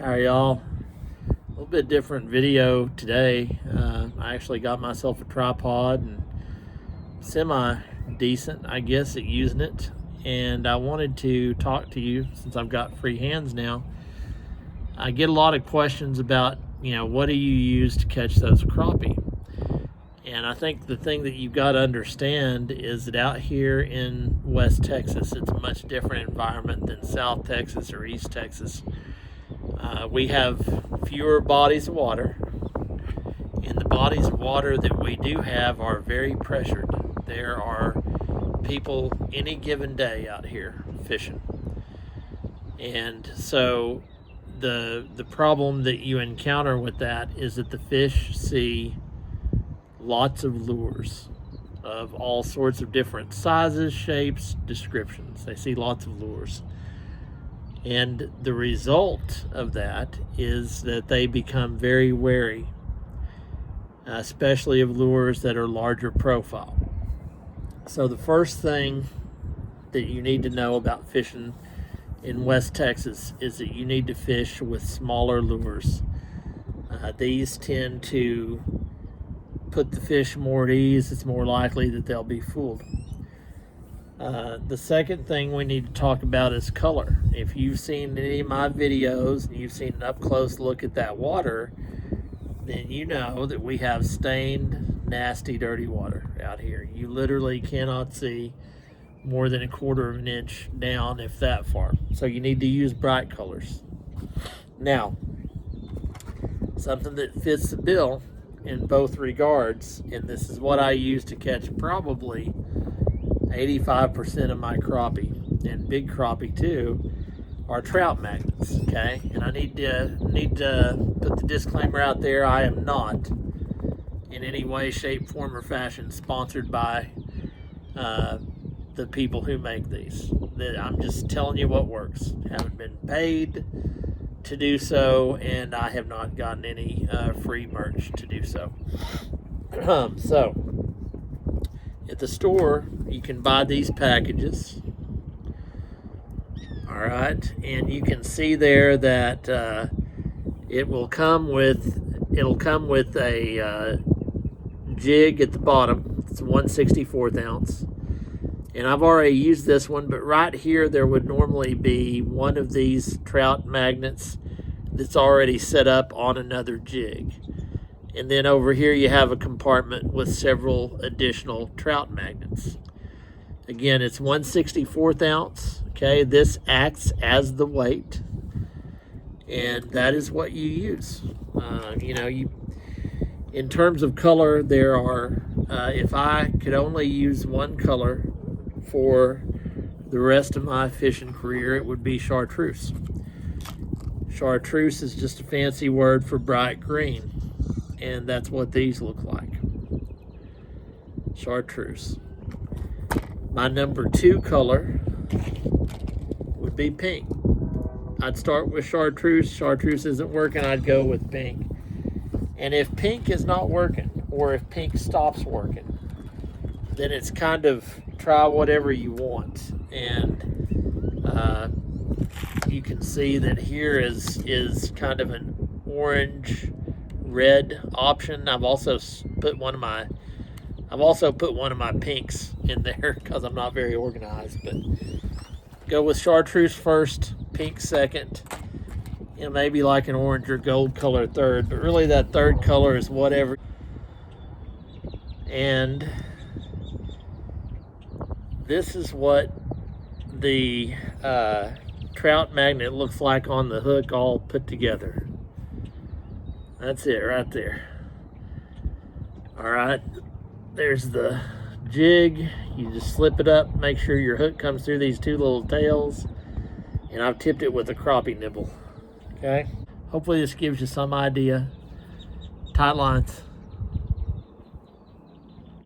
How are y'all? A little bit different video today. I actually got myself a tripod and semi decent, I guess, at using it. And I wanted to talk to you since I've got free hands now. I get a lot of questions about, what do you use to catch those crappie? And I think the thing that you've got to understand is that out here in West Texas, it's a much different environment than South Texas or East Texas. We have fewer bodies of water, and the bodies of water that we do have are very pressured. There are people any given day out here fishing. And so the problem that you encounter with that is that the fish see lots of lures of all sorts of different sizes, shapes, descriptions. They see lots of lures. And the result of that is that they become very wary, especially of lures that are larger profile. So the first thing that you need to know about fishing in West Texas is that you need to fish with smaller lures. These tend to put the fish more at ease. It's more likely that they'll be fooled. The second thing we need to talk about is color. If you've seen any of my videos and you've seen an up close look at that water, then you know that we have stained, nasty, dirty water out here. You literally cannot see more than 1/4 of an inch down, if that far. So you need to use bright colors. Now, something that fits the bill in both regards, and this is what I use to catch probably 85% of my crappie, and big crappie too, are trout magnets. Okay, and I need to put the disclaimer out there. I am not in any way, shape, form, or fashion sponsored by the people who make these. I'm just telling you what works. Haven't been paid to do so, and I have not gotten any free merch to do so. So at the store, you can buy these packages. All right, and you can see there that it'll come with a jig at the bottom. It's a 1/64 ounce. And I've already used this one, but right here there would normally be one of these trout magnets that's already set up on another jig. And then over here you have a compartment with several additional trout magnets. Again, it's 1/64 ounce. Okay, this acts as the weight, and that is what you use. In terms of color, there are, if I could only use one color for the rest of my fishing career, it would be chartreuse. Chartreuse is just a fancy word for bright green, and that's what these look like. Chartreuse. My number 2 color would be pink. I'd start with chartreuse. Chartreuse isn't working, I'd go with pink. And if pink is not working, or if pink stops working, then it's kind of try whatever you want. And you can see that here is kind of an orange red option. I've also put one of my pinks in there because I'm not very organized. But go with chartreuse first, pink second, maybe like an orange or gold color third. But really, that third color is whatever. And this is what the trout magnet looks like on the hook, all put together. That's it right there. All right, there's the jig. You just slip it up, make sure your hook comes through these 2 little tails, and I've tipped it with a crappie nibble. Okay, hopefully this gives you some idea. Tight lines.